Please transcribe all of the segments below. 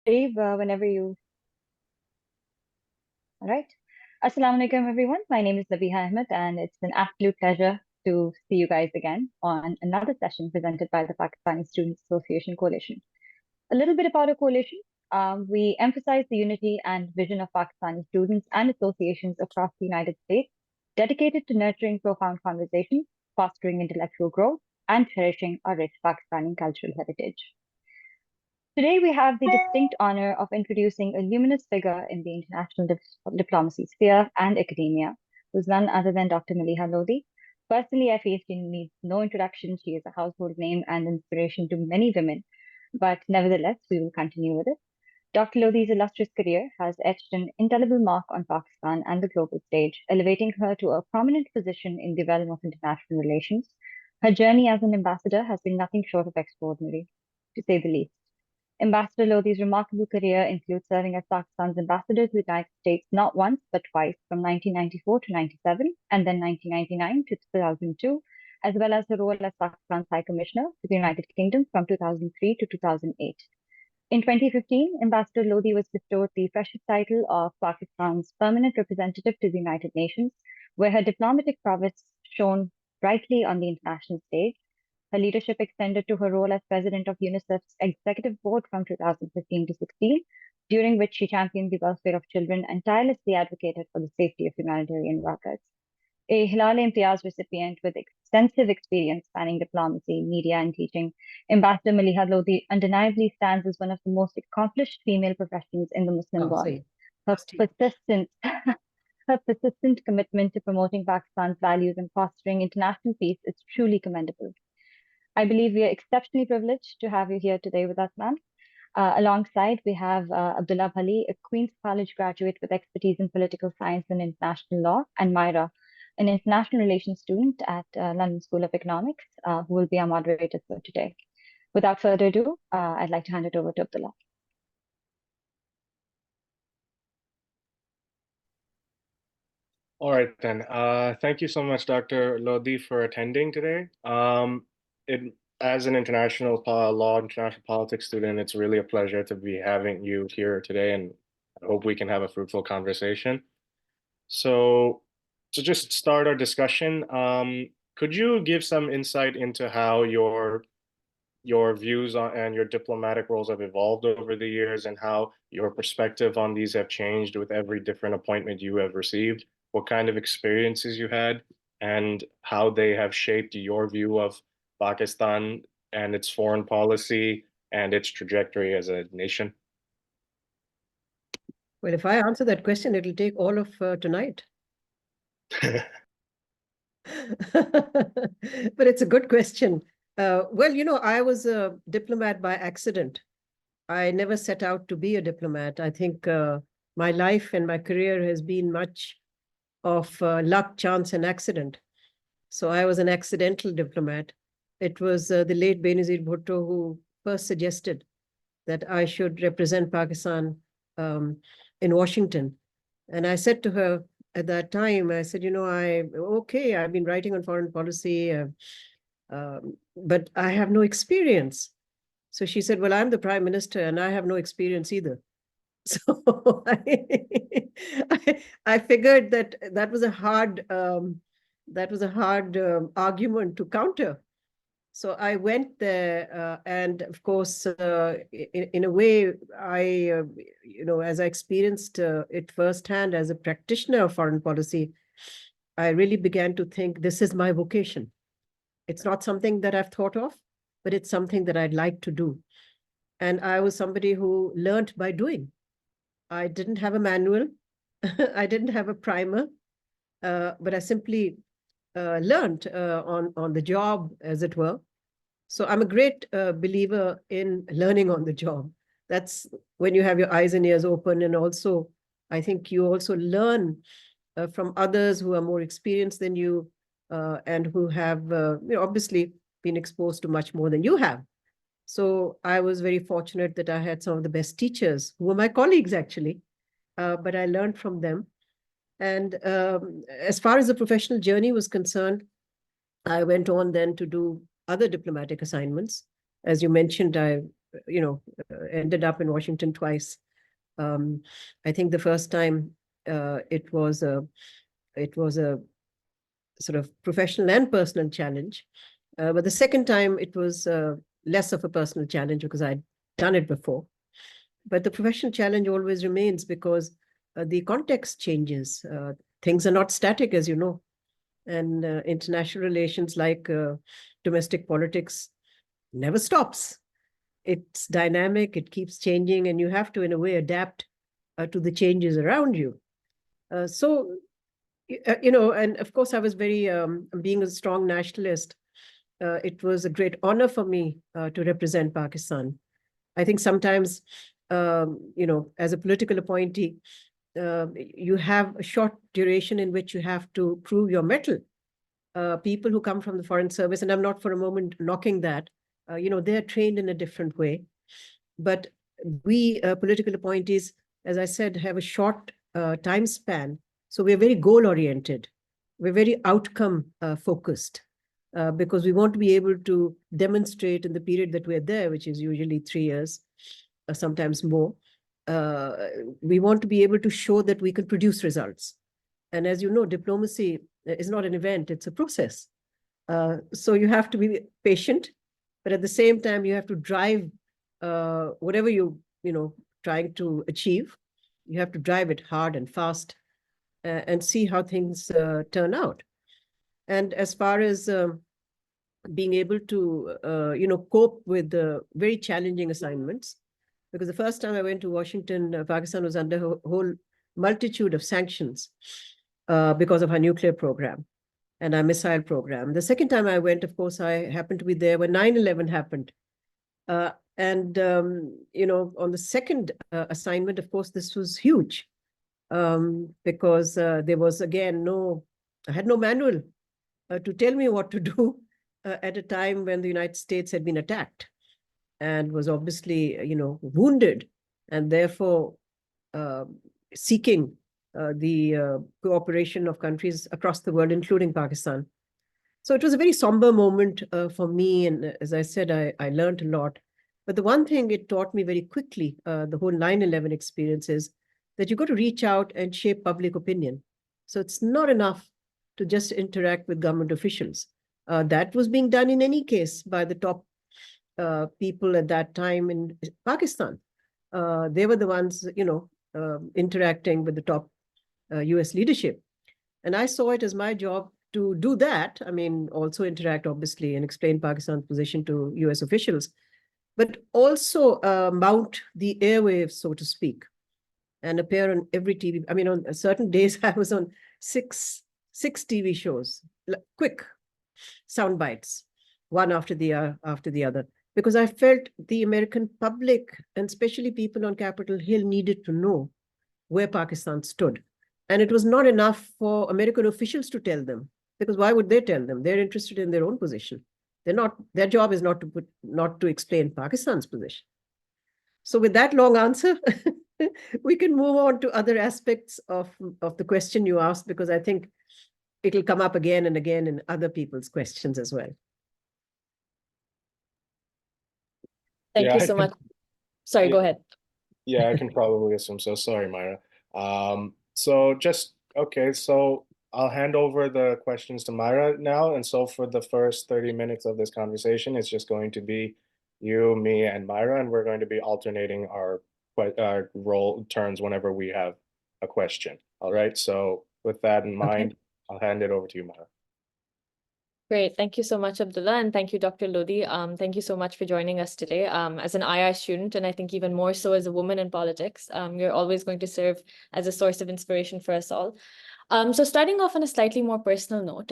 Dave, whenever you. All right. Assalamu alaikum, everyone. My name is Nabiha Ahmed, and it's an absolute pleasure to see you guys again on another session presented by the Pakistani Students Association Coalition. A little bit about our coalition. We emphasize the unity and vision of Pakistani students and associations across the United States, dedicated to nurturing profound conversations, fostering intellectual growth, and cherishing our rich Pakistani cultural heritage. Today, we have the distinct honor of introducing a luminous figure in the international diplomacy sphere and academia, who's none other than Dr. Maleeha Lodhi. Personally, I feel she needs no introduction. She is a household name and inspiration to many women, but nevertheless, we will continue with it. Dr. Lodhi's illustrious career has etched an indelible mark on Pakistan and the global stage, elevating her to a prominent position in the realm of international relations. Her journey as an ambassador has been nothing short of extraordinary, to say the least. Ambassador Lodhi's remarkable career includes serving as Pakistan's ambassador to the United States not once but twice, from 1994 to 97 and then 1999 to 2002, as well as her role as Pakistan's High Commissioner to the United Kingdom from 2003 to 2008. In 2015, Ambassador Lodhi was bestowed the precious title of Pakistan's Permanent Representative to the United Nations, where her diplomatic prowess shone brightly on the international stage. Her leadership extended to her role as president of UNICEF's executive board from 2015 to 16, during which she championed the welfare of children and tirelessly advocated for the safety of humanitarian workers. A Hilal Imtiaz recipient with extensive experience spanning diplomacy, media, and teaching, Ambassador Maleeha Lodhi undeniably stands as one of the most accomplished female professionals in the Muslim world. सही Her persistent, her persistent commitment to promoting Pakistan's values and fostering international peace is truly commendable. I believe we are exceptionally privileged to have you here today with us, ma'am. Alongside, we have Abdullah Bhali, a Queen's College graduate with expertise in political science and international law, and Myra, an international relations student at London School of Economics, who will be our moderator for today. Without further ado, I'd like to hand it over to Abdullah. All right, then. Thank you so much, Dr. Lodi, for attending today. As an international law, international politics student, it's really a pleasure to be having you here today, and I hope we can have a fruitful conversation. So, to just start our discussion, could you give some insight into how your views on and your diplomatic roles have evolved over the years, and how your perspective on these have changed with every different appointment you have received? What kind of experiences you had, and how they have shaped your view of Pakistan and its foreign policy and its trajectory as a nation? Well, if I answer that question, it'll take all of tonight. But it's a good question. Well, I was a diplomat by accident. I never set out to be a diplomat. I think my life and my career has been much of luck, chance, and accident. So I was an accidental diplomat. It was the late Benazir Bhutto who first suggested that I should represent Pakistan in Washington. And I said to her at that time, I said, I've been writing on foreign policy, but I have no experience. So she said, well, I'm the prime minister and I have no experience either. So I figured that was a hard argument to counter. So I went there, and of course, in a way, I as I experienced it firsthand as a practitioner of foreign policy, I really began to think this is my vocation. It's not something that I've thought of, but it's something that I'd like to do. And I was somebody who learned by doing. I didn't have a manual. I didn't have a primer, but I simply learned on the job, as it were. So I'm a great believer in learning on the job. That's when you have your eyes and ears open. And also, I think you also learn from others who are more experienced than you and who have obviously been exposed to much more than you have. So I was very fortunate that I had some of the best teachers who were my colleagues, actually, but I learned from them. And as far as the professional journey was concerned, I went on then to do other diplomatic assignments. As you mentioned, I ended up in Washington twice. I think the first time it was a sort of professional and personal challenge. But the second time it was less of a personal challenge because I'd done it before. But the professional challenge always remains because the context changes. Things are not static, as you know. And international relations, like domestic politics, never stops. It's dynamic, it keeps changing, and you have to, in a way, adapt to the changes around you. And of course, I was very, being a strong nationalist, it was a great honor for me to represent Pakistan. I think sometimes, as a political appointee, you have a short duration in which you have to prove your mettle. People who come from the foreign service, and I'm not for a moment knocking that, they're trained in a different way. But we political appointees, as I said, have a short time span. So we're very goal-oriented. We're very outcome focused because we want to be able to demonstrate in the period that we're there, which is usually 3 years, sometimes more. We want to be able to show that we can produce results. And as you know, diplomacy is not an event, it's a process. So you have to be patient, but at the same time, you have to drive whatever trying to achieve. You have to drive it hard and fast and see how things turn out. And as far as being able to, cope with the very challenging assignments, because the first time I went to Washington, Pakistan was under a whole multitude of sanctions because of our nuclear program and our missile program. The second time I went, of course, I happened to be there when 9/11 happened. On the second assignment, of course, this was huge because there was, again, I had no manual to tell me what to do at a time when the United States had been attacked and was obviously, wounded, and therefore seeking the cooperation of countries across the world, including Pakistan. So it was a very somber moment for me. And as I said, I learned a lot. But the one thing it taught me very quickly, the whole 9/11 experience, is that you've got to reach out and shape public opinion. So it's not enough to just interact with government officials. That was being done in any case by the top people at that time in Pakistan. They were the ones, interacting with the top US leadership. And I saw it as my job to do that. I mean, also interact, obviously, and explain Pakistan's position to US officials, but also mount the airwaves, so to speak, and appear on every TV. I mean, on certain days, I was on six TV shows, quick sound bites, one after the other, because I felt the American public, and especially people on Capitol Hill, needed to know where Pakistan stood. And it was not enough for American officials to tell them, because why would they tell them? They're interested in their own position. Their job is not to explain Pakistan's position. So with that long answer, we can move on to other aspects of the question you asked, because I think it'll come up again and again in other people's questions as well. Thank you so much. Sorry, go ahead. Yeah, I can probably assume so. Sorry, Myra. So I'll hand over the questions to Myra now. And so for the first 30 minutes of this conversation, it's just going to be you, me, and Myra, and we're going to be alternating our role turns whenever we have a question. All right. So with that in mind, I'll hand it over to you, Myra. Great. Thank you so much, Abdullah. And thank you, Dr. Lodi. Thank you so much for joining us today. As an II student, and I think even more so as a woman in politics, you're always going to serve as a source of inspiration for us all. So starting off on a slightly more personal note,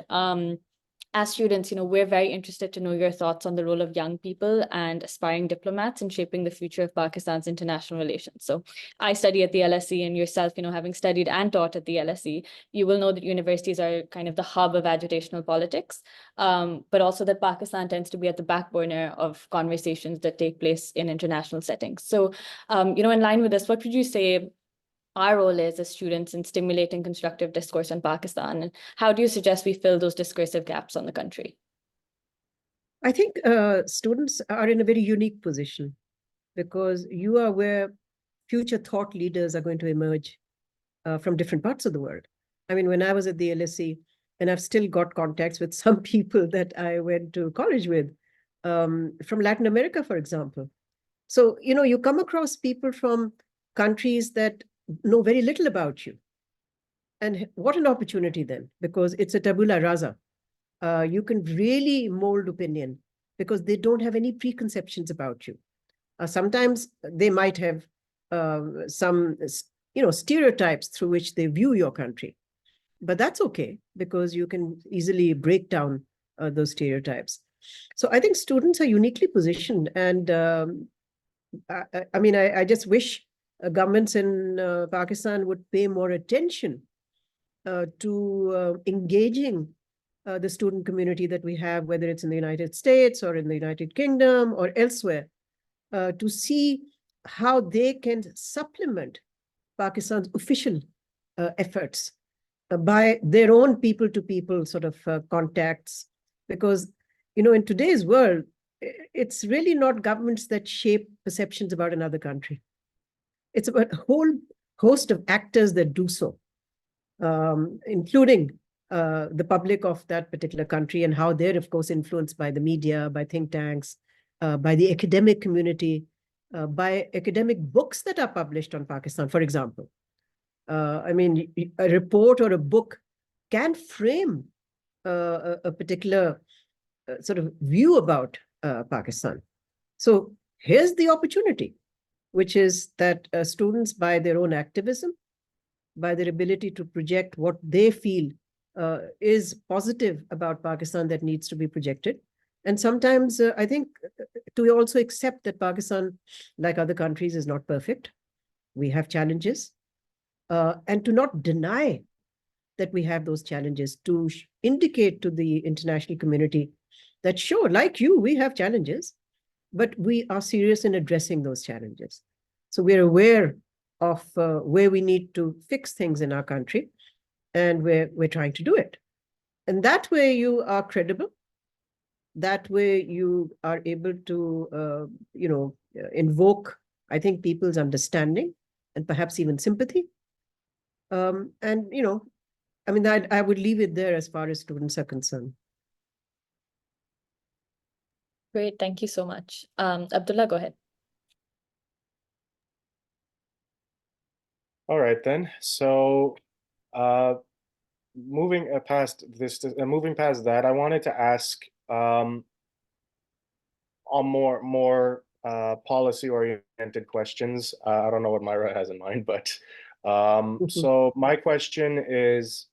as students, we're very interested to know your thoughts on the role of young people and aspiring diplomats in shaping the future of Pakistan's international relations. So I study at the LSE, and yourself, having studied and taught at the LSE, you will know that universities are kind of the hub of agitational politics, but also that Pakistan tends to be at the back burner of conversations that take place in international settings. So, in line with this, what would you say our role is as students in stimulating constructive discourse on Pakistan, and how do you suggest we fill those discursive gaps on the country? I think students are in a very unique position. because you are where future thought leaders are going to emerge from different parts of the world. I mean, when I was at the LSE, and I've still got contacts with some people that I went to college with from Latin America, for example. So, you come across people from countries that know very little about you. And what an opportunity then, because it's a tabula rasa. You can really mold opinion because they don't have any preconceptions about you. Sometimes they might have some, stereotypes through which they view your country. But that's okay, because you can easily break down those stereotypes. So I think students are uniquely positioned. And I just wish governments in Pakistan would pay more attention to engaging the student community that we have, whether it's in the United States or in the United Kingdom or elsewhere, to see how they can supplement Pakistan's official efforts by their own people-to-people sort of contacts. Because, in today's world, it's really not governments that shape perceptions about another country. It's about a whole host of actors that do so, including the public of that particular country, and how they're, of course, influenced by the media, by think tanks, by the academic community, by academic books that are published on Pakistan, for example. A report or a book can frame a particular sort of view about Pakistan. So here's the opportunity, which is that students, by their own activism, by their ability to project what they feel is positive about Pakistan that needs to be projected. And sometimes I think to also accept that Pakistan, like other countries, is not perfect. We have challenges. And to not deny that we have those challenges, to indicate to the international community that, sure, like you, we have challenges, but we are serious in addressing those challenges. So we're aware of where we need to fix things in our country, and we're trying to do it. And that way you are credible. That way you are able to, invoke, I think, people's understanding and perhaps even sympathy. I would leave it there as far as students are concerned. Great, thank you so much. Abdullah, go ahead. All right then. So, moving past that, I wanted to ask on more policy-oriented questions. I don't know what Myra has in mind, but so my question is,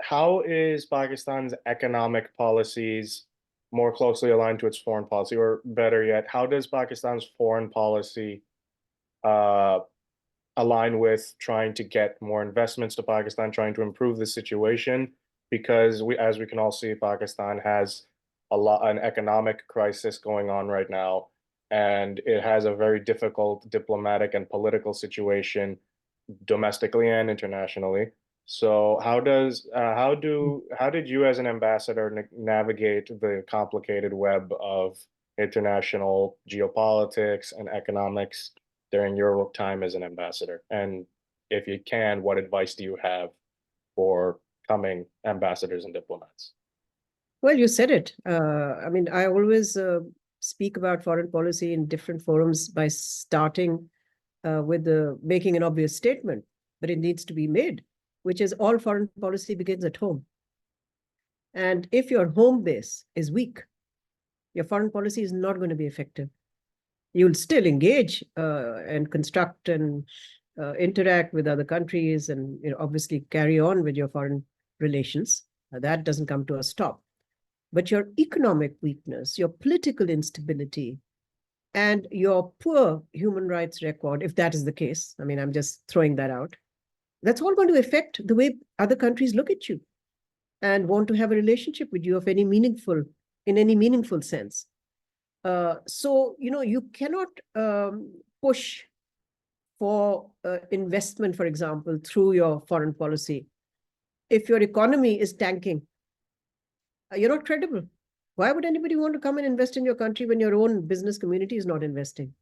how is Pakistan's economic policies more closely aligned to its foreign policy, or better yet, how does Pakistan's foreign policy align with trying to get more investments to Pakistan, trying to improve the situation? Because as we can all see, Pakistan has an economic crisis going on right now, and it has a very difficult diplomatic and political situation domestically and internationally. So how did you as an ambassador navigate the complicated web of international geopolitics and economics during your time as an ambassador? And if you can, what advice do you have for coming ambassadors and diplomats? Well, you said it. I always speak about foreign policy in different forums by starting with making an obvious statement, but it needs to be made, which is all foreign policy begins at home. And if your home base is weak, your foreign policy is not going to be effective. You'll still engage and construct and interact with other countries, and obviously carry on with your foreign relations. That doesn't come to a stop. But your economic weakness, your political instability, and your poor human rights record, if that is the case, I'm just throwing that out, that's all going to affect the way other countries look at you and want to have a relationship with you in any meaningful sense. So, you cannot push for investment, for example, through your foreign policy. If your economy is tanking, you're not credible. Why would anybody want to come and invest in your country when your own business community is not investing?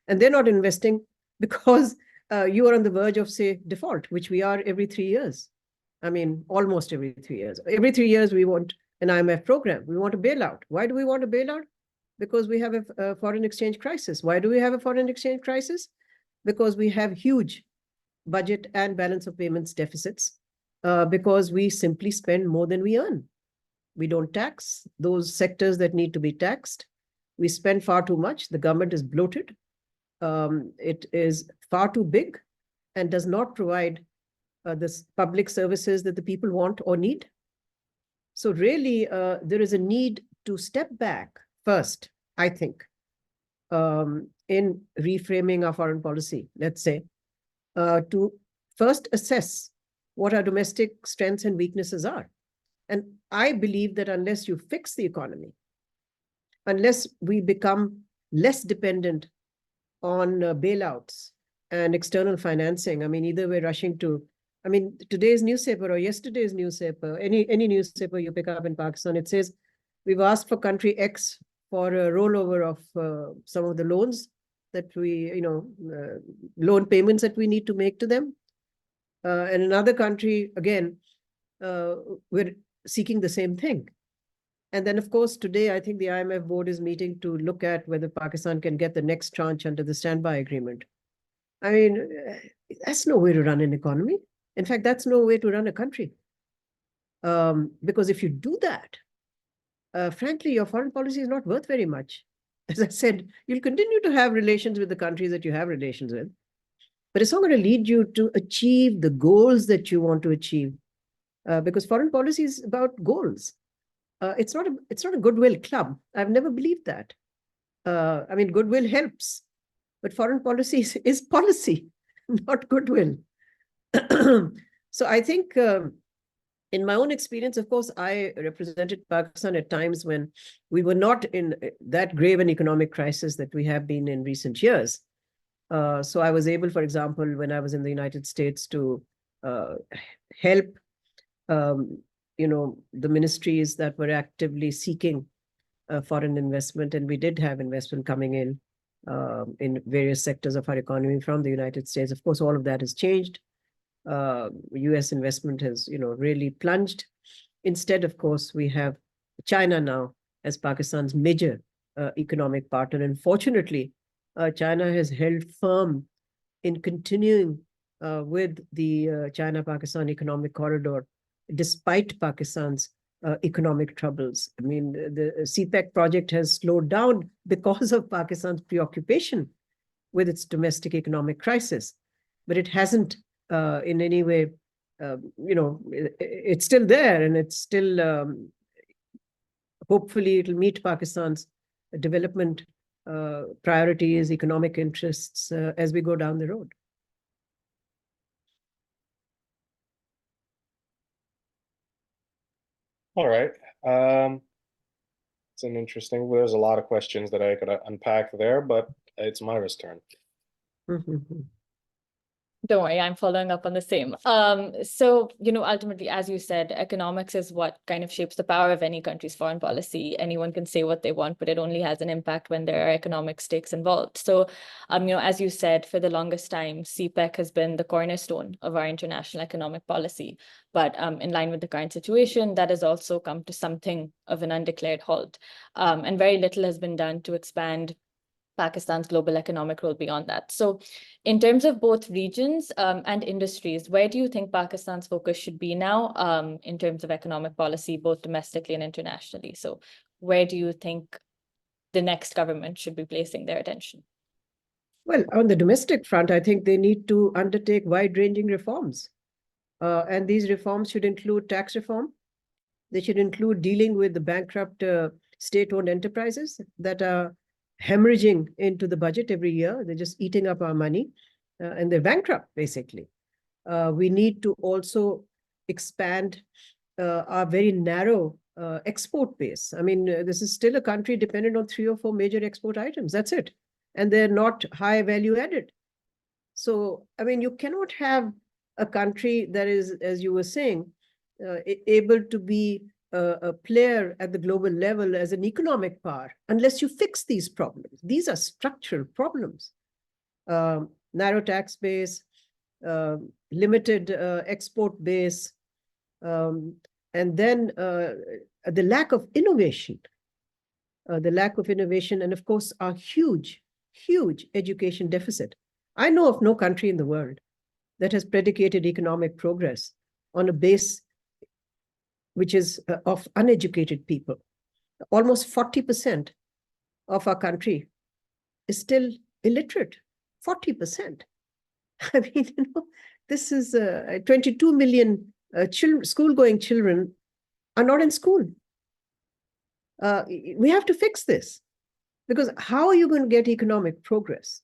And they're not investing because you are on the verge of, say, default, which we are every 3 years. I mean, almost every 3 years. Every 3 years, we want an IMF program. We want a bailout. Why do we want a bailout? Because we have a foreign exchange crisis. Why do we have a foreign exchange crisis? Because we have huge budget and balance of payments deficits, because we simply spend more than we earn. We don't tax those sectors that need to be taxed. We spend far too much. The government is bloated. It is far too big and does not provide the public services that the people want or need. So really, there is a need to step back first, I think, in reframing our foreign policy, let's say, to first assess what our domestic strengths and weaknesses are. And I believe that unless you fix the economy, unless we become less dependent on bailouts and external financing, I mean, either we're rushing to, I mean, today's newspaper or yesterday's newspaper, any newspaper you pick up in Pakistan, it says, we've asked for country X for a rollover of some of the loans that we, loan payments that we need to make to them. And another country, again, we're seeking the same thing. And then, of course, today, I think the IMF board is meeting to look at whether Pakistan can get the next tranche under the standby agreement. I mean, that's no way to run an economy. In fact, that's no way to run a country. Because if you do that, frankly, your foreign policy is not worth very much. As I said, you'll continue to have relations with the countries that you have relations with, but it's not going to lead you to achieve the goals that you want to achieve, because foreign policy is about goals. It's not a goodwill club. I've never believed that. I mean, goodwill helps, but foreign policy is policy, not goodwill. So I think, in my own experience, of course, I represented Pakistan at times when we were not in that grave an economic crisis that we have been in recent years. So I was able, for example, when I was in the United States, to help, the ministries that were actively seeking foreign investment, and we did have investment coming in various sectors of our economy from the United States. Of course, all of that has changed. US investment has, really plunged. Instead, of course, we have China now as Pakistan's major economic partner. And fortunately, China has held firm in continuing with the China-Pakistan economic corridor, despite Pakistan's economic troubles. I mean, the CPEC project has slowed down because of Pakistan's preoccupation with its domestic economic crisis, but it hasn't in any way, it's still there, and it's still, hopefully it'll meet Pakistan's development priorities, economic interests as we go down the road. All right. It's an interesting, there's a lot of questions that I could unpack there, but it's Myra's turn. Don't worry, I'm following up on the same. So, ultimately, as you said, economics is what kind of shapes the power of any country's foreign policy. Anyone can say what they want, but it only has an impact when there are economic stakes involved. So, as you said, for the longest time, CPEC has been the cornerstone of our international economic policy. But in line with the current situation, that has also come to something of an undeclared halt. And very little has been done to expand Pakistan's global economic role beyond that. So in terms of both regions and industries, where do you think Pakistan's focus should be now in terms of economic policy, both domestically and internationally? So where do you think the next government should be placing their attention? Well, on the domestic front, I think they need to undertake wide-ranging reforms. And these reforms should include tax reform. They should include dealing with the bankrupt state-owned enterprises that are hemorrhaging into the budget every year. They're just eating up our money, and they're bankrupt, basically. We need to also expand our very narrow export base. I mean, this is still a country dependent on 3 or 4 major export items. That's it. And they're not high value added. So, I mean, you cannot have a country that is, as you were saying, able to be a player at the global level as an economic power unless you fix these problems. These are structural problems. Narrow tax base, limited export base, and then the lack of innovation. And of course, our huge education deficit. I know of no country in the world that has predicated economic progress on a base which is of uneducated people. Almost 40% of our country is still illiterate. 40%. I mean, this is 22 million school-going children are not in school. We have to fix this, because how are you going to get economic progress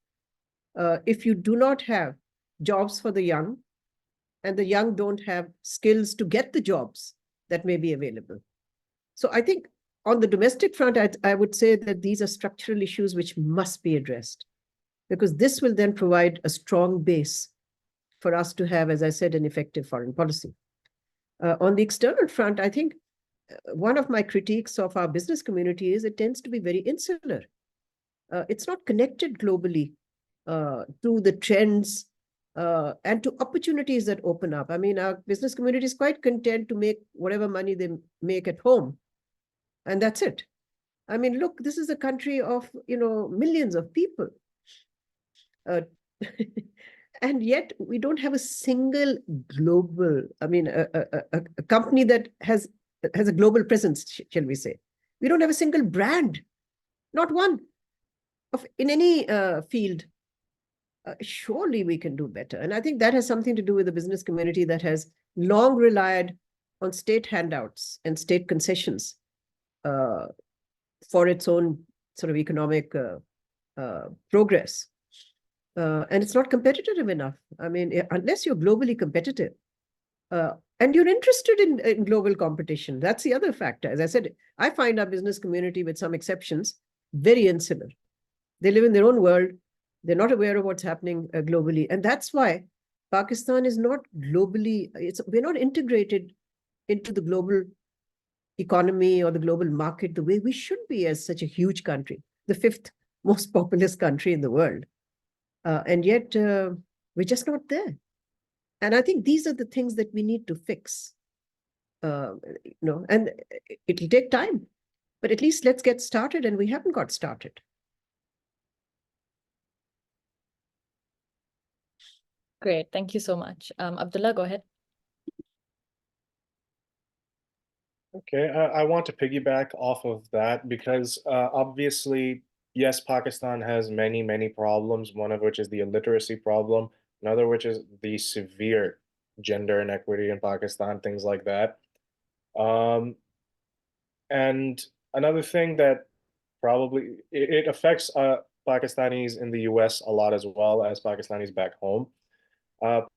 if you do not have jobs for the young, and the young don't have skills to get the jobs that may be available? So I think on the domestic front, I would say that these are structural issues which must be addressed, because this will then provide a strong base for us to have, as I said, an effective foreign policy. On the external front, I think one of my critiques of our business community is it tends to be very insular. It's not connected globally to the trends and to opportunities that open up. I mean, our business community is quite content to make whatever money they make at home, and that's it. I mean, look, this is a country of, millions of people. And yet we don't have a single global, a company that has a global presence, shall we say. We don't have a single brand, not one, in any field. Surely we can do better. And I think that has something to do with the business community that has long relied on state handouts and state concessions for its own sort of economic progress. And it's not competitive enough. I mean, unless you're globally competitive and you're interested in global competition, that's the other factor. As I said, I find our business community, with some exceptions, very insular. They live in their own world. They're not aware of what's happening globally. And that's why Pakistan is not globally, we're not integrated into the global economy or the global market the way we should be as such a huge country, the 5th most populous country in the world. And yet we're just not there. And I think these are the things that we need to fix. And it'll take time, but at least let's get started, and we haven't got started. Great, thank you so much. Abdullah, go ahead. Okay, I want to piggyback off of that because obviously, yes, Pakistan has many problems, one of which is the illiteracy problem, another which is the severe gender inequity in Pakistan, things like that. And another thing that probably it affects Pakistanis in the US a lot, as well as Pakistanis back home.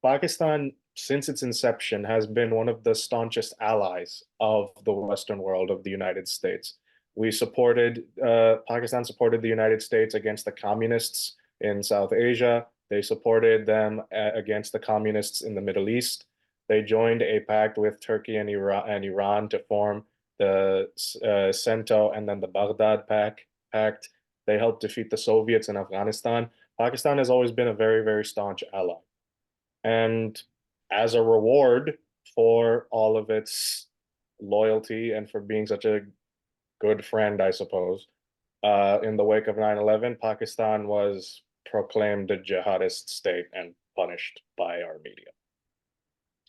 Pakistan, since its inception, has been one of the staunchest allies of the Western world, of the United States. Pakistan supported the United States against the communists in South Asia. They supported them against the communists in the Middle East. They joined a pact with Turkey and Iran to form the CENTO and then the Baghdad Pact. They helped defeat the Soviets in Afghanistan. Pakistan has always been a very staunch ally. And as a reward for all of its loyalty and for being such a good friend, I suppose, in the wake of 9/11, Pakistan was proclaimed a jihadist state and punished by our media.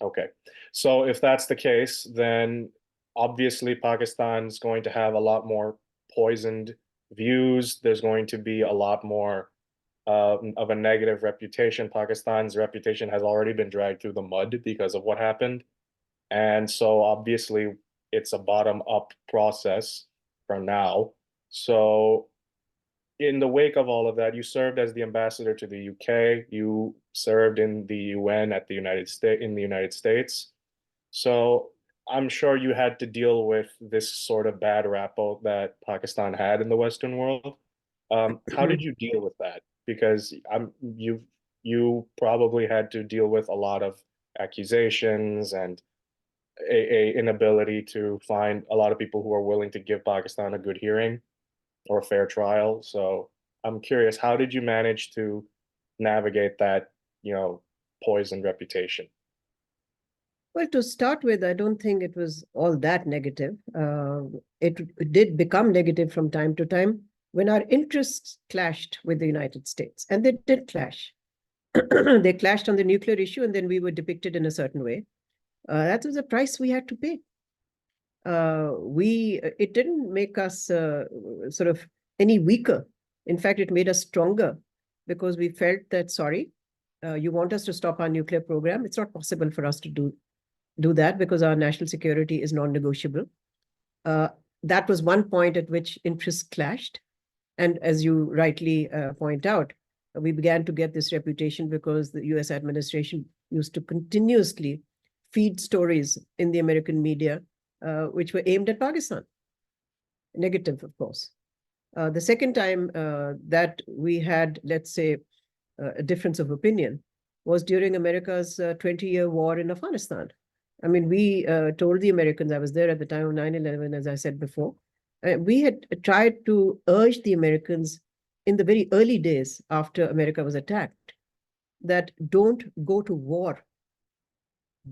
Okay, so if that's the case, then obviously Pakistan's going to have a lot more poisoned views. There's going to be a lot more of a negative reputation. Pakistan's reputation has already been dragged through the mud because of what happened. And so obviously it's a bottom-up process for now. So in the wake of all of that, you served as the ambassador to the UK. You served in the UN at the United States. So I'm sure you had to deal with this sort of bad rap that Pakistan had in the Western world. How did you deal with that? Because you probably had to deal with a lot of accusations and a inability to find a lot of people who are willing to give Pakistan a good hearing or a fair trial. So I'm curious, how did you manage to navigate that, poisoned reputation? Well, to start with, I don't think it was all that negative. It did become negative from time to time when our interests clashed with the United States, and they did clash. They clashed on the nuclear issue, and then we were depicted in a certain way. That was a price we had to pay. It didn't make us sort of any weaker. In fact, it made us stronger because we felt that, sorry, you want us to stop our nuclear program. It's not possible for us to do that because our national security is non-negotiable. That was one point at which interests clashed. And as you rightly point out, we began to get this reputation because the US administration used to continuously feed stories in the American media which were aimed at Pakistan. Negative, of course. The second time that we had, let's say, a difference of opinion was during America's 20-year war in Afghanistan. I mean, we told the Americans, I was there at the time of 9/11, as I said before, we had tried to urge the Americans in the very early days after America was attacked that don't go to war.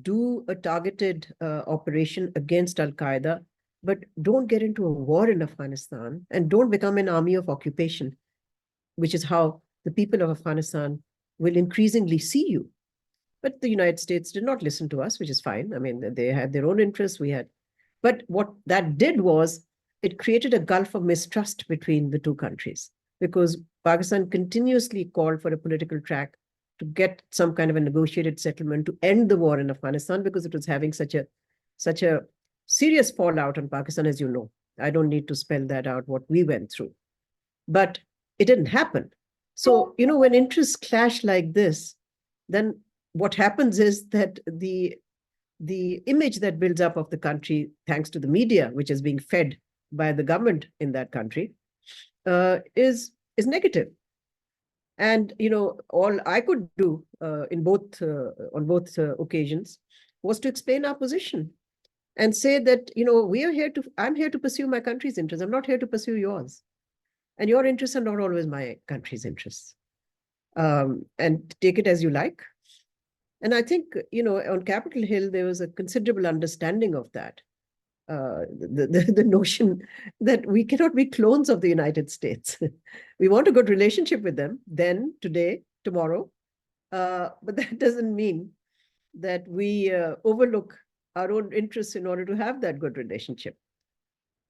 Do a targeted operation against Al-Qaeda, but don't get into a war in Afghanistan and don't become an army of occupation, which is how the people of Afghanistan will increasingly see you. But the United States did not listen to us, which is fine. I mean, they had their own interests, we had. But what that did was it created a gulf of mistrust between the two countries because Pakistan continuously called for a political track to get some kind of a negotiated settlement to end the war in Afghanistan because it was having such a serious fallout on Pakistan, as you know. I don't need to spell that out, what we went through. But it didn't happen. So, when interests clash like this, then what happens is that the image that builds up of the country, thanks to the media, which is being fed by the government in that country, is negative. And all I could do on both occasions was to explain our position and say that I'm here to pursue my country's interests. I'm not here to pursue yours, and your interests are not always my country's interests. And take it as you like. And I think, on Capitol Hill, there was a considerable understanding of that. The notion that we cannot be clones of the United States. We want a good relationship with them, then, today, tomorrow. But that doesn't mean that we overlook our own interests in order to have that good relationship.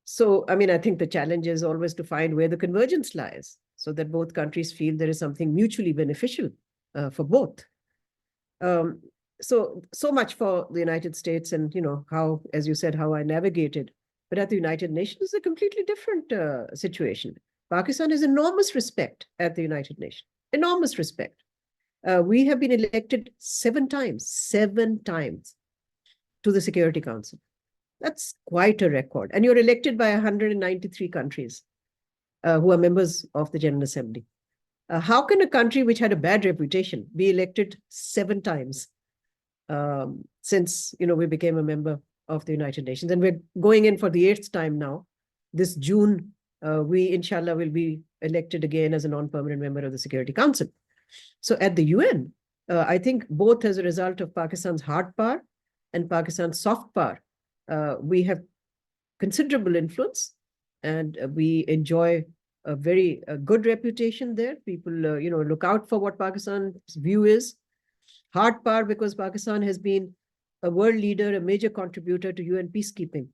So, I mean, I think the challenge is always to find where the convergence lies so that both countries feel there is something mutually beneficial for both. So much for the United States and, how, as you said, how I navigated. But at the United Nations, it's a completely different situation. Pakistan has enormous respect at the United Nations, enormous respect. We have been elected 7 times to the Security Council. That's quite a record. And you're elected by 193 countries who are members of the General Assembly. How can a country which had a bad reputation be elected 7 times since we became a member of the United Nations? And we're going in for the 8th time now. This June, we inshallah will be elected again as a non-permanent member of the Security Council. So at the UN, I think both as a result of Pakistan's hard power and Pakistan's soft power, we have considerable influence and we enjoy a very good reputation there. People, look out for what Pakistan's view is. Hard power because Pakistan has been a world leader, a major contributor to UN peacekeeping.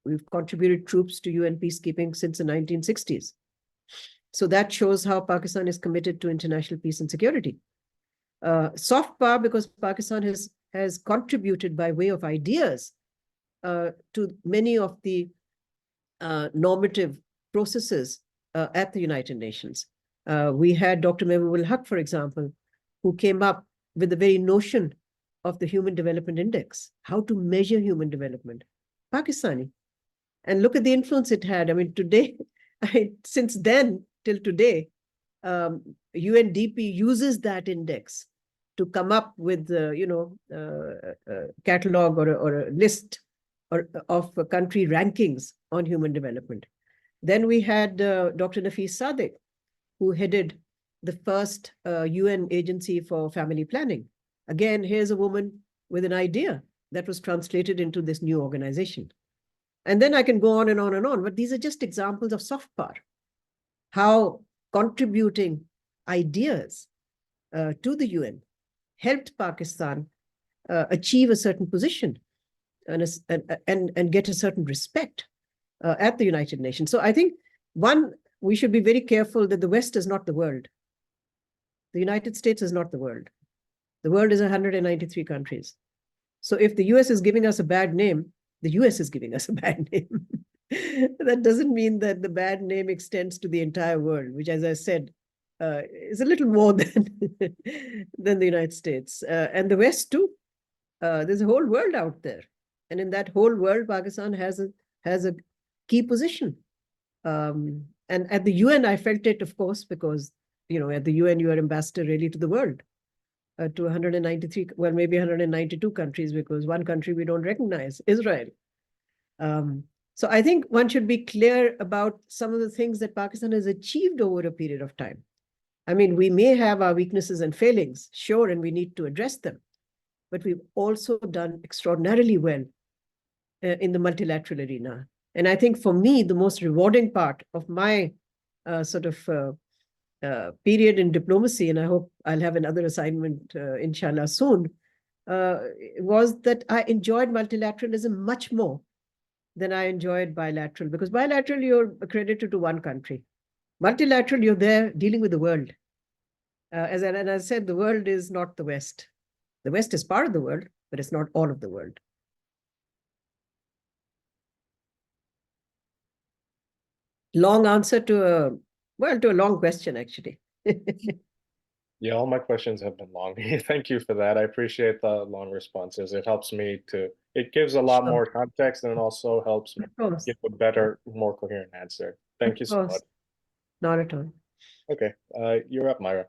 We've contributed troops to UN peacekeeping since the 1960s. So that shows how Pakistan is committed to international peace and security. Soft power because Pakistan has contributed by way of ideas to many of the normative processes at the United Nations. We had Dr. Mehboob ul Haq, for example, who came up with the very notion of the Human Development Index, how to measure human development. Pakistani. And look at the influence it had. I mean, today, since then till today, UNDP uses that index to come up with, a catalog or a list of country rankings on human development. Then we had Dr. Nafis Sadek, who headed the first UN agency for family planning. Again, here's a woman with an idea that was translated into this new organization. And then I can go on and on and on, but these are just examples of soft power, how contributing ideas to the UN helped Pakistan achieve a certain position and get a certain respect at the United Nations. So I think, one, we should be very careful that the West is not the world. The United States is not the world. The world is 193 countries. So if the US is giving us a bad name, the US is giving us a bad name. That doesn't mean that the bad name extends to the entire world, which, as I said, is a little more than the United States. And the West too. There's a whole world out there. And in that whole world, Pakistan has a key position. And at the UN, I felt it, of course, because, at the UN, you are ambassador really to the world, to 193, well, maybe 192 countries, because one country we don't recognize, Israel. So I think one should be clear about some of the things that Pakistan has achieved over a period of time. I mean, we may have our weaknesses and failings, sure, and we need to address them. But we've also done extraordinarily well in the multilateral arena. And I think for me, the most rewarding part of my period in diplomacy, and I hope I'll have another assignment, inshallah, soon, was that I enjoyed multilateralism much more than I enjoyed bilateral, because bilateral, you're accredited to one country. Multilateral, you're there dealing with the world. As I said, the world is not the West. The West is part of the world, but it's not all of the world. Long answer to a long question, actually. Yeah, all my questions have been long. Thank you for that. I appreciate the long responses. It helps me it gives a lot more context, and it also helps me give a better, more coherent answer. Thank you so much. Not at all. Okay, you're up, Myra.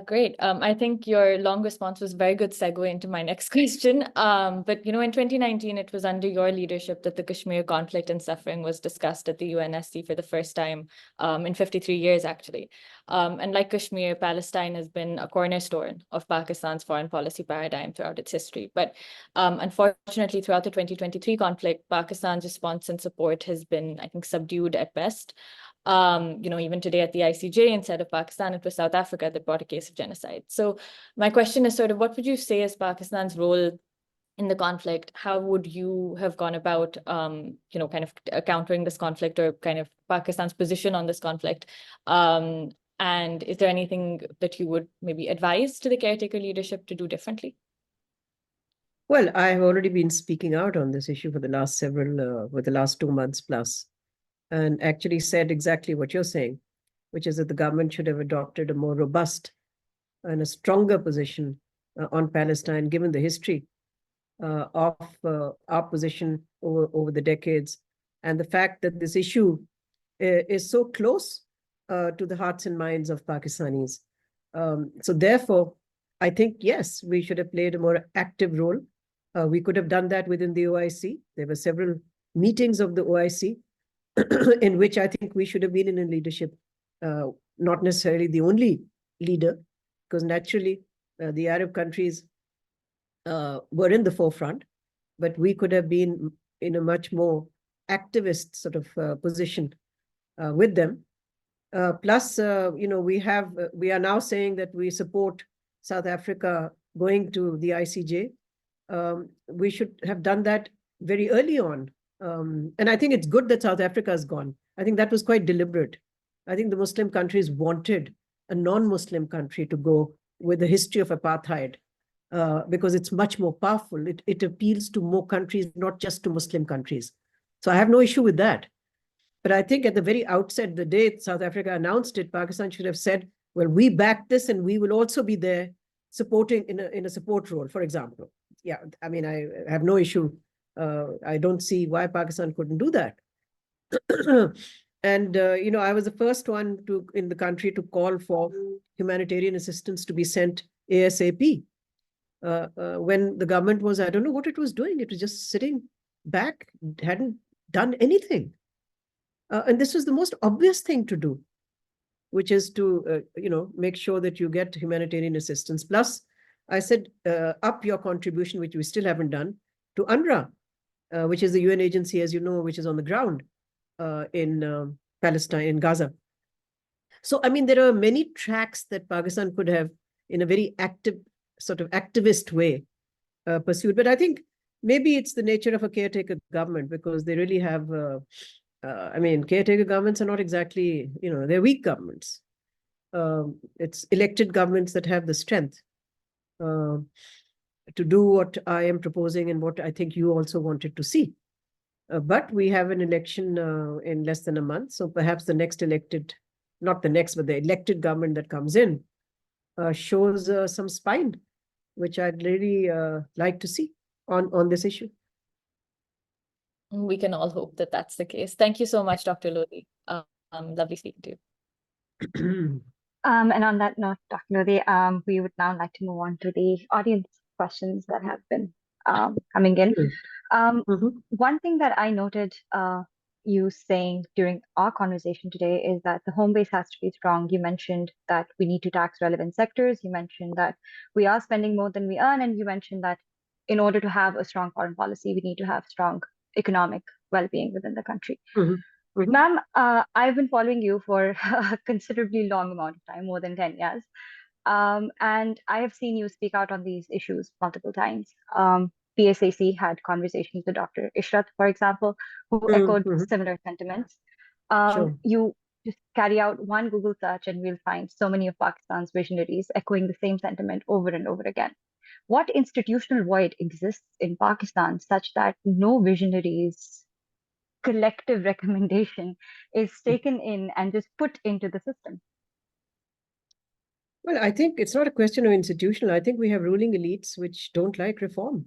Great. I think your long response was a very good segue into my next question. But in 2019, it was under your leadership that the Kashmir conflict and suffering was discussed at the UNSC for the first time in 53 years, actually. And like Kashmir, Palestine has been a cornerstone of Pakistan's foreign policy paradigm throughout its history. But unfortunately, throughout the 2023 conflict, Pakistan's response and support has been, I think, subdued at best. Even today at the ICJ, instead of Pakistan, it was South Africa that brought a case of genocide. So my question is sort of, what would you say is Pakistan's role in the conflict? How would you have gone about, kind of countering this conflict, or kind of Pakistan's position on this conflict? And is there anything that you would maybe advise to the caretaker leadership to do differently? Well, I've already been speaking out on this issue for the last the last 2 months plus, and actually said exactly what you're saying, which is that the government should have adopted a more robust and a stronger position on Palestine, given the history of our position over the decades, and the fact that this issue is so close to the hearts and minds of Pakistanis. So therefore, I think, yes, we should have played a more active role. We could have done that within the OIC. There were several meetings of the OIC in which I think we should have been in a leadership, not necessarily the only leader, because naturally the Arab countries were in the forefront, but we could have been in a much more activist sort of position with them. Plus, we are now saying that we support South Africa going to the ICJ. We should have done that very early on. And I think it's good that South Africa has gone. I think that was quite deliberate. I think the Muslim countries wanted a non-Muslim country to go with a history of apartheid, because it's much more powerful. It appeals to more countries, not just to Muslim countries. So I have no issue with that. But I think at the very outset, the day South Africa announced it, Pakistan should have said, well, we back this and we will also be there supporting in a support role, for example. Yeah, I mean, I have no issue. I don't see why Pakistan couldn't do that. And, I was the first one in the country to call for humanitarian assistance to be sent ASAP. When the government was, I don't know what it was doing. It was just sitting back, hadn't done anything. And this was the most obvious thing to do, which is to, make sure that you get humanitarian assistance. Plus, I said, up your contribution, which we still haven't done, to UNRWA, which is the UN agency, as you know, which is on the ground in Palestine, in Gaza. So, I mean, there are many tracks that Pakistan could have, in a very active, sort of activist way, pursued. But I think maybe it's the nature of a caretaker government, because they really have, caretaker governments are not exactly, they're weak governments. It's elected governments that have the strength to do what I am proposing and what I think you also wanted to see. But we have an election in less than a month. So perhaps the next elected, not the next, but the elected government that comes in shows some spine, which I'd really like to see on this issue. We can all hope that that's the case. Thank you so much, Dr. Lodhi. Lovely speaking to you. And on that note, Dr. Lodhi, we would now like to move on to the audience questions that have been coming in. One thing that I noted you saying during our conversation today is that the home base has to be strong. You mentioned that we need to tax relevant sectors. You mentioned that we are spending more than we earn. And you mentioned that in order to have a strong foreign policy, we need to have strong economic well-being within the country. Ma'am, I've been following you for a considerably long amount of time, more than 10 years. And I have seen you speak out on these issues multiple times. PSAC had conversations with Dr. Ishrat, for example, who echoed similar sentiments. You just carry out one Google search and we'll find so many of Pakistan's visionaries echoing the same sentiment over and over again. What institutional void exists in Pakistan such that no visionaries' collective recommendation is taken in and just put into the system? Well, I think it's not a question of institutional. I think we have ruling elites which don't like reform.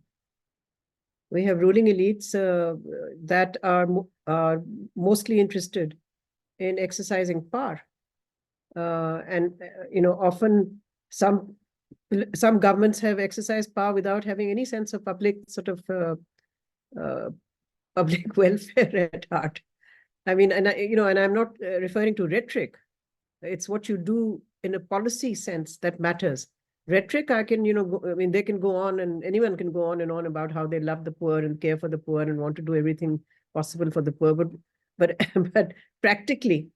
We have ruling elites that are mostly interested in exercising power. Often some governments have exercised power without having any sense of public sort of public welfare at heart. I mean, and I'm not referring to rhetoric. It's what you do in a policy sense that matters. Rhetoric, they can go on, and anyone can go on and on about how they love the poor and care for the poor and want to do everything possible for the poor. But practically,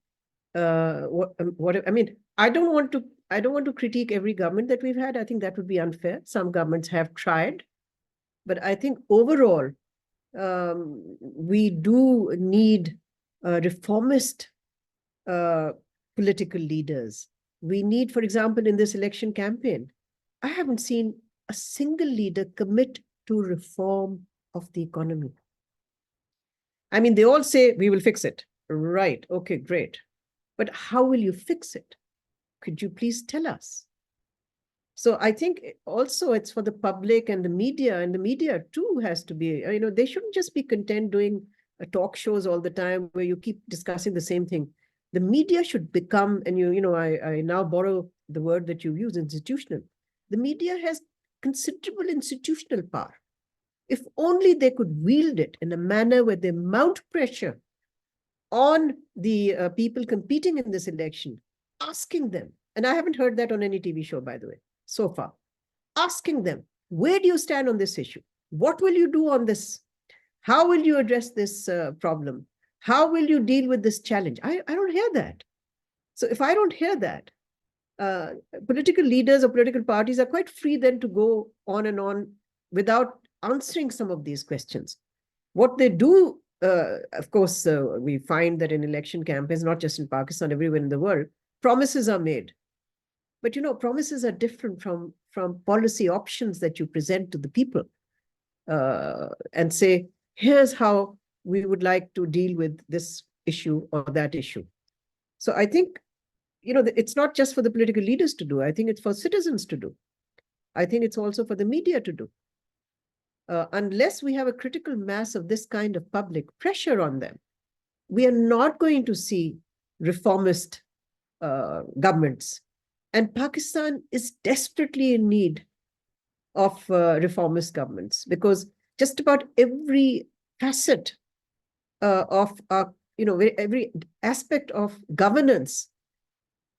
I don't want to critique every government that we've had. I think that would be unfair. Some governments have tried, but I think overall, we do need reformist political leaders. We need, for example, in this election campaign, I haven't seen a single leader commit to reform of the economy. I mean, they all say, we will fix it. Right. Okay, great. But how will you fix it? Could you please tell us? So I think also it's for the public and the media too has to be, they shouldn't just be content doing talk shows all the time where you keep discussing the same thing. The media should become, and I now borrow the word that you use, institutional. The media has considerable institutional power. If only they could wield it in a manner where they mount pressure on the people competing in this election, asking them, and I haven't heard that on any TV show, by the way, so far, asking them, where do you stand on this issue? What will you do on this? How will you address this problem? How will you deal with this challenge? I don't hear that. So if I don't hear that, political leaders or political parties are quite free then to go on and on without answering some of these questions. What they do, of course, we find that in election campaigns, not just in Pakistan, everywhere in the world, promises are made. But promises are different from policy options that you present to the people and say, here's how we would like to deal with this issue or that issue. So I think, it's not just for the political leaders to do. I think it's for citizens to do. I think it's also for the media to do. Unless we have a critical mass of this kind of public pressure on them, we are not going to see reformist governments. And Pakistan is desperately in need of reformist governments, because just about every facet of every aspect of governance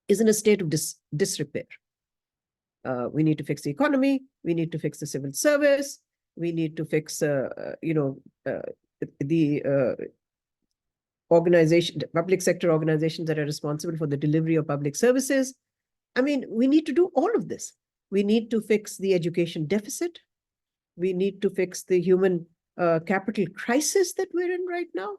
is in a state of disrepair. We need to fix the economy. We need to fix the civil service. We need to fix, the public sector organizations that are responsible for the delivery of public services. I mean, we need to do all of this. We need to fix the education deficit. We need to fix the human capital crisis that we're in right now.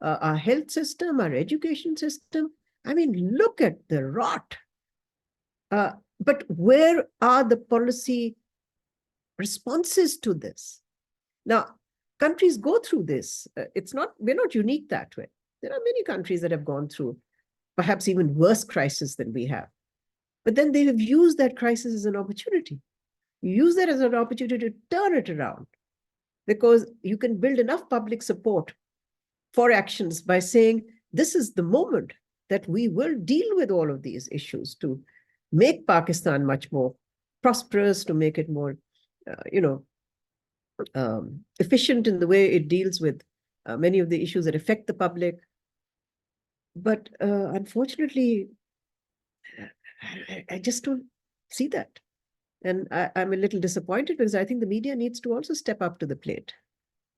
Our health system, our education system. I mean, look at the rot. But where are the policy responses to this? Now, countries go through this. We're not unique that way. There are many countries that have gone through perhaps even worse crisis than we have. But then they have used that crisis as an opportunity. You use that as an opportunity to turn it around, because you can build enough public support for actions by saying, this is the moment that we will deal with all of these issues to make Pakistan much more prosperous, to make it more, efficient in the way it deals with many of the issues that affect the public. But unfortunately, I just don't see that. And I'm a little disappointed, because I think the media needs to also step up to the plate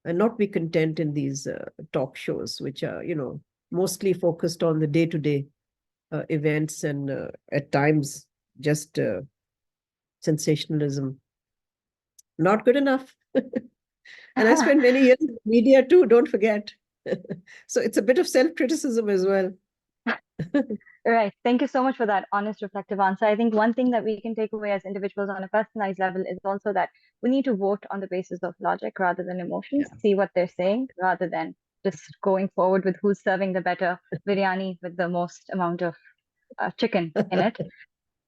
and not be content in these talk shows, which are, mostly focused on the day-to-day events and at times just sensationalism. Not good enough. And I spent many years in the media too, don't forget. So it's a bit of self-criticism as well. Right. Thank you so much for that honest, reflective answer. I think one thing that we can take away as individuals on a personalized level is also that we need to vote on the basis of logic rather than emotions, see what they're saying, rather than just going forward with who's serving the better biryani with the most amount of chicken in it.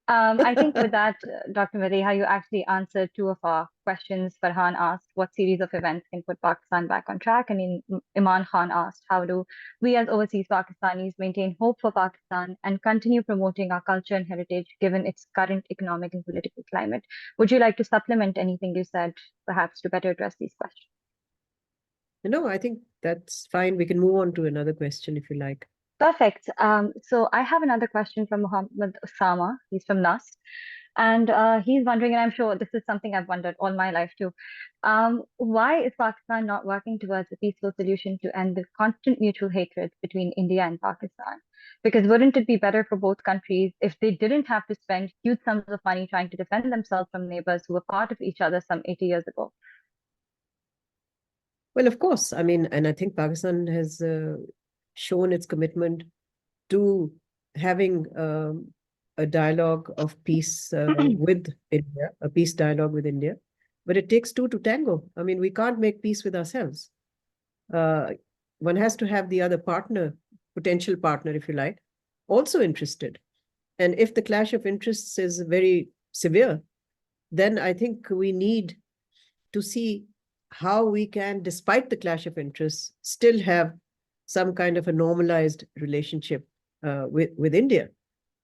I think with that, Dr. Maleeha, you actually answered two of our questions. Farhan asked what series of events can put Pakistan back on track, and Iman Khan asked how do we as overseas Pakistanis maintain hope for Pakistan and continue promoting our culture and heritage given its current economic and political climate. Would you like to supplement anything you said, perhaps to better address these questions? No, I think that's fine. We can move on to another question if you like. Perfect. So I have another question from Muhammad Osama. He's from NAST. And he's wondering, and I'm sure this is something I've wondered all my life too, why is Pakistan not working towards a peaceful solution to end the constant mutual hatred between India and Pakistan? Because wouldn't it be better for both countries if they didn't have to spend huge sums of money trying to defend themselves from neighbors who were part of each other some 80 years ago? Well, of course. I mean, and I think Pakistan has shown its commitment to having a dialogue of peace with India, a peace dialogue with India. But it takes two to tango. I mean, we can't make peace with ourselves. One has to have the other partner, potential partner, if you like, also interested. And if the clash of interests is very severe, then I think we need to see how we can, despite the clash of interests, still have some kind of a normalized relationship with India.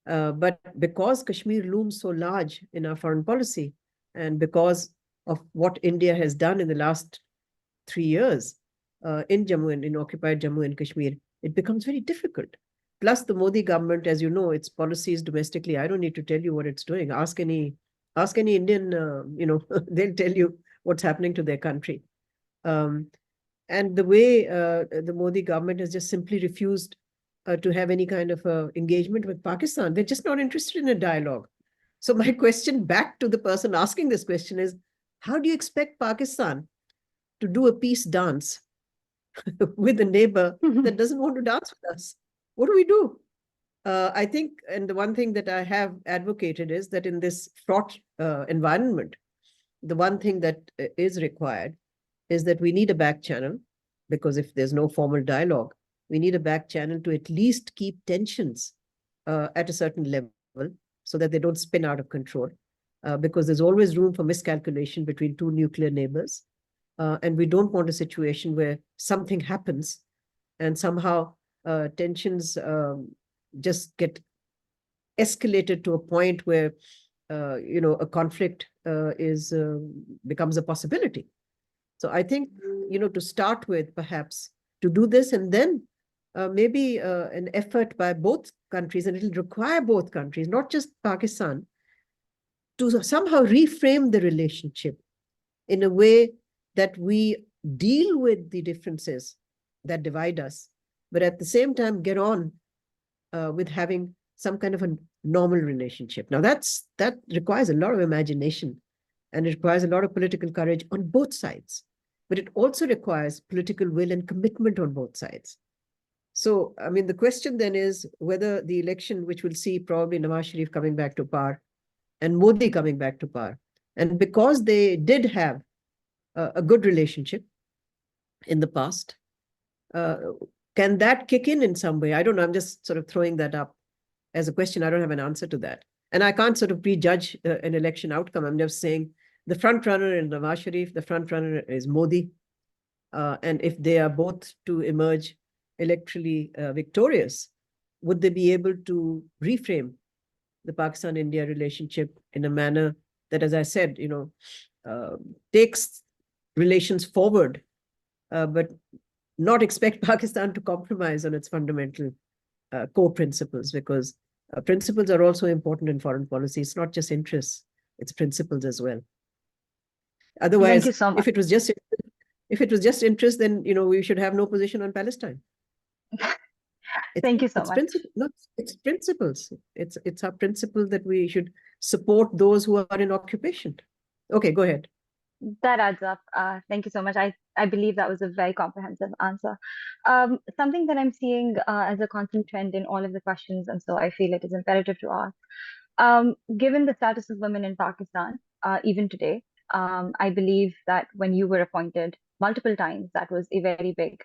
But because Kashmir looms so large in our foreign policy, and because of what India has done in the last 3 years in occupied Jammu and Kashmir, it becomes very difficult. Plus, the Modi government, as you know, its policies domestically, I don't need to tell you what it's doing. Ask any Indian, they'll tell you what's happening to their country. And the way the Modi government has just simply refused to have any kind of engagement with Pakistan. They're just not interested in a dialogue. So my question back to the person asking this question is, how do you expect Pakistan to do a peace dance with a neighbor that doesn't want to dance with us? What do we do? I think, and the one thing that I have advocated is that in this fraught environment, the one thing that is required is that we need a back channel, because if there's no formal dialogue, we need a back channel to at least keep tensions at a certain level so that they don't spin out of control, because there's always room for miscalculation between two nuclear neighbors. And we don't want a situation where something happens and somehow tensions just get escalated to a point where, a conflict becomes a possibility. So I think, to start with, perhaps, to do this, and then maybe an effort by both countries, and it'll require both countries, not just Pakistan, to somehow reframe the relationship in a way that we deal with the differences that divide us, but at the same time get on with having some kind of a normal relationship. Now that requires a lot of imagination, and it requires a lot of political courage on both sides, but it also requires political will and commitment on both sides. So, I mean, the question then is whether the election, which will see probably Nawaz Sharif coming back to power and Modi coming back to power, and because they did have a good relationship in the past, can that kick in some way? I don't know. I'm just sort of throwing that up as a question. I don't have an answer to that. And I can't sort of prejudge an election outcome. I'm just saying the front runner is Nawaz Sharif, the front runner is Modi. And if they are both to emerge electorally victorious, would they be able to reframe the Pakistan-India relationship in a manner that, as I said, takes relations forward, but not expect Pakistan to compromise on its fundamental core principles, because principles are also important in foreign policy. It's not just interests, it's principles as well. Otherwise, Thank you so much. if it was just interest, then we should have no position on Palestine. Thank you so much. It's principles. It's our principle that we should support those who are in occupation. Okay, go ahead. That adds up. Thank you so much. I believe that was a very comprehensive answer. Something that I'm seeing as a constant trend in all of the questions, and so I feel it is imperative to ask. Given the status of women in Pakistan, even today, I believe that when you were appointed multiple times, that was a very big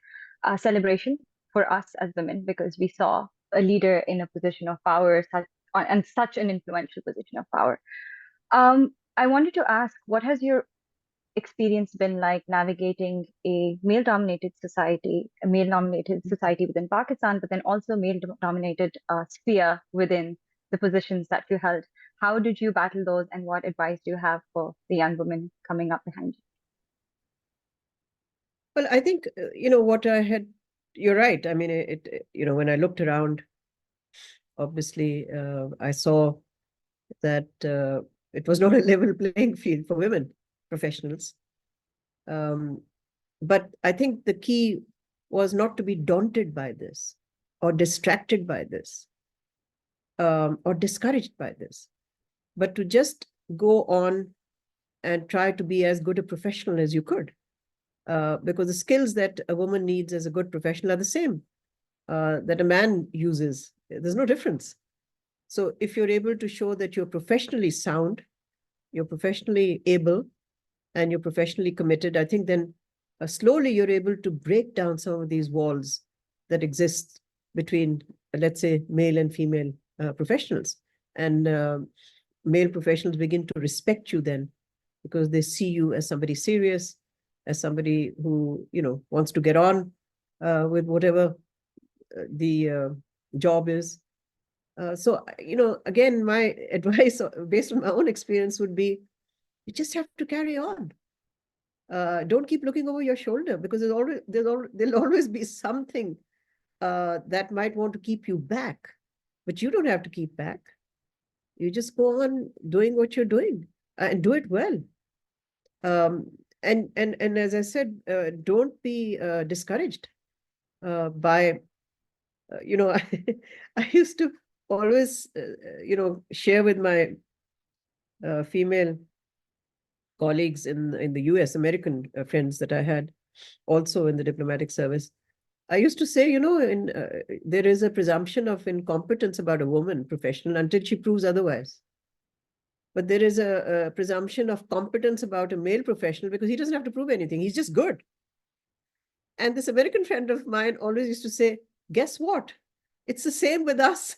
celebration for us as women, because we saw a leader in a position of power, and such an influential position of power. I wanted to ask, what has your experience been like navigating a male-dominated society within Pakistan, but then also male-dominated sphere within the positions that you held? How did you battle those, and what advice do you have for the young women coming up behind you? Well, I think, you're right. I mean, when I looked around, obviously, I saw that it was not a level playing field for women professionals. But I think the key was not to be daunted by this, or distracted by this, or discouraged by this, but to just go on and try to be as good a professional as you could. Because the skills that a woman needs as a good professional are the same that a man uses. There's no difference. So if you're able to show that you're professionally sound, you're professionally able, and you're professionally committed, I think then slowly you're able to break down some of these walls that exist between, let's say, male and female professionals. And male professionals begin to respect you then, because they see you as somebody serious, as somebody who, wants to get on with whatever the job is. So, again, my advice based on my own experience would be, you just have to carry on. Don't keep looking over your shoulder, because there'll always be something that might want to keep you back, but you don't have to keep back. You just go on doing what you're doing and do it well. And as I said, don't be discouraged by, I used to always, share with my female colleagues in the US, American friends that I had also in the diplomatic service. I used to say, there is a presumption of incompetence about a woman professional until she proves otherwise. But there is a presumption of competence about a male professional because he doesn't have to prove anything. He's just good. And this American friend of mine always used to say, guess what? It's the same with us.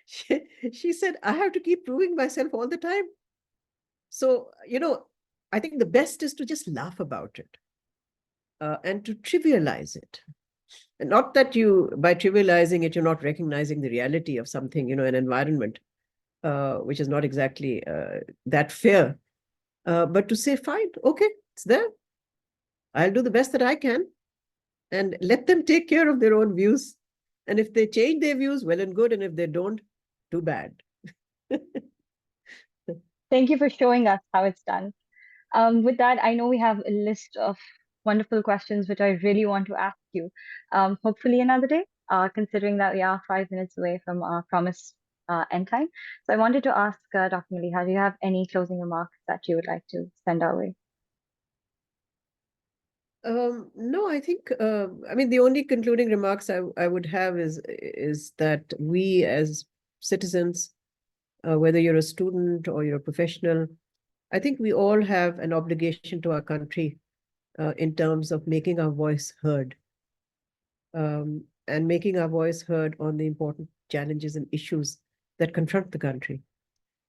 She said, I have to keep proving myself all the time. So, I think the best is to just laugh about it and to trivialize it. And not that you, by trivializing it, you're not recognizing the reality of something, an environment, which is not exactly that fair. But to say, fine, okay, it's there. I'll do the best that I can and let them take care of their own views. And if they change their views, well and good. And if they don't, too bad. Thank you for showing us how it's done. With that, I know we have a list of wonderful questions which I really want to ask you. Hopefully another day, considering that we are 5 minutes away from our promised end time. So I wanted to ask Dr. Maleeha, do you have any closing remarks that you would like to send our way? No, I think, the only concluding remarks I would have is that we as citizens, whether you're a student or you're a professional, I think we all have an obligation to our country in terms of making our voice heard, and making our voice heard on the important challenges and issues that confront the country.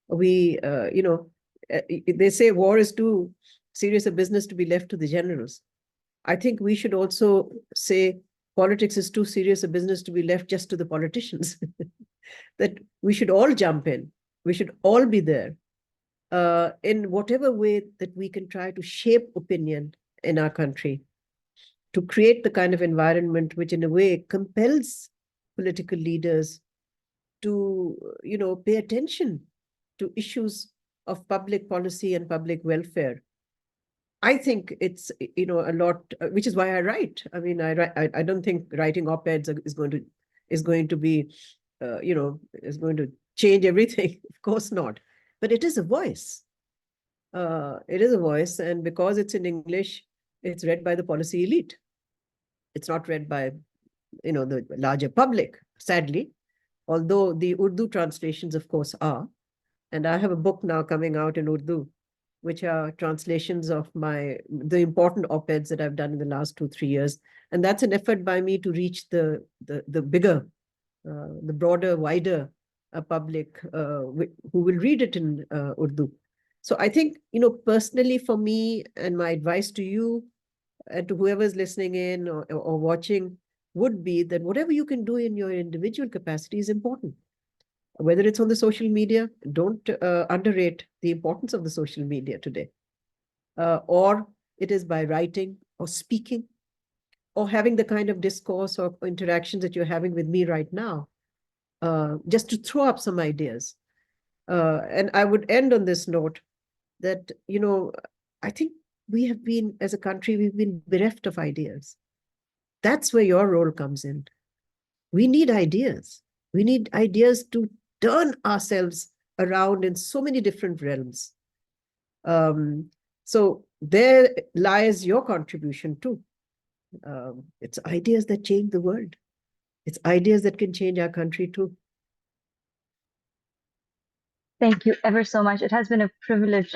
We, they say war is too serious a business to be left to the generals. I think we should also say politics is too serious a business to be left just to the politicians. That we should all jump in. We should all be there in whatever way that we can try to shape opinion in our country, to create the kind of environment which in a way compels political leaders to, pay attention to issues of public policy and public welfare. I think it's, a lot, which is why I write. I mean, I don't think writing op-eds is going to be, is going to change everything. Of course not. But it is a voice. It is a voice. And because it's in English, it's read by the policy elite. It's not read by, the larger public, sadly. Although the Urdu translations, of course, are. And I have a book now coming out in Urdu, which are translations of the important op-eds that I've done in the last 2-3 years. And that's an effort by me to reach the bigger, the broader, wider public who will read it in Urdu. So I think, personally for me, and my advice to you and to whoever's listening in or watching would be that whatever you can do in your individual capacity is important. Whether it's on the social media, don't underrate the importance of the social media today. Or it is by writing or speaking or having the kind of discourse or interactions that you're having with me right now, just to throw up some ideas. And I would end on this note that, I think we have been, as a country, we've been bereft of ideas. That's where your role comes in. We need ideas. We need ideas to turn ourselves around in so many different realms. So there lies your contribution too. It's ideas that change the world. It's ideas that can change our country too. Thank you ever so much. It has been a privilege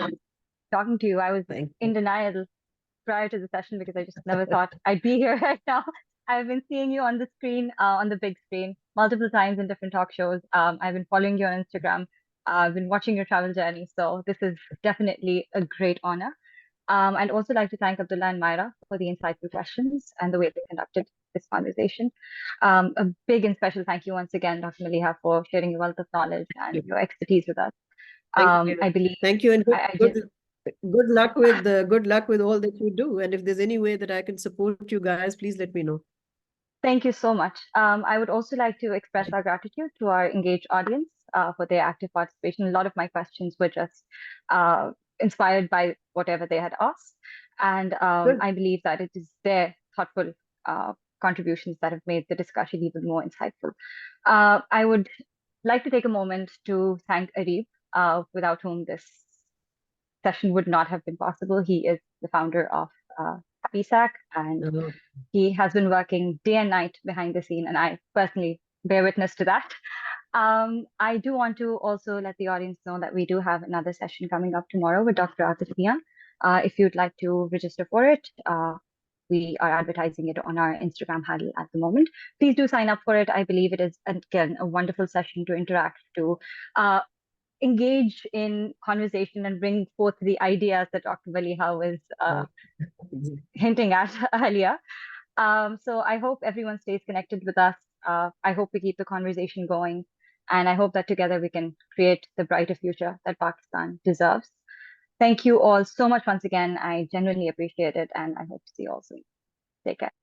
talking to you. I was in denial prior to the session because I just never thought I'd be here right now. I've been seeing you on the screen, on the big screen, multiple times in different talk shows. I've been following you on Instagram. I've been watching your travel journey. So this is definitely a great honor. I'd also like to thank Abdullah and Myra for the insightful questions and the way they conducted this conversation. A big and special thank you once again, Dr. Maleeha, for sharing your wealth of knowledge and your expertise with us. I believe. Thank you, and good luck with all that you do. And if there's any way that I can support you guys, please let me know. Thank you so much. I would also like to express our gratitude to our engaged audience for their active participation. A lot of my questions were just inspired by whatever they had asked. And I believe that it is their thoughtful contributions that have made the discussion even more insightful. I would like to take a moment to thank Arif, without whom this session would not have been possible. He is the founder of PSAC, and he has been working day and night behind the scene, and I personally bear witness to that. I do want to also let the audience know that we do have another session coming up tomorrow with Dr. Atif Mian. If you'd like to register for it, we are advertising it on our Instagram handle at the moment. Please do sign up for it. I believe it is, again, a wonderful session to interact, to engage in conversation and bring forth the ideas that Dr. Maleeha was hinting at earlier. So I hope everyone stays connected with us. I hope we keep the conversation going. And I hope that together we can create the brighter future that Pakistan deserves. Thank you all so much once again. I genuinely appreciate it. And I hope to see you all soon. Take care.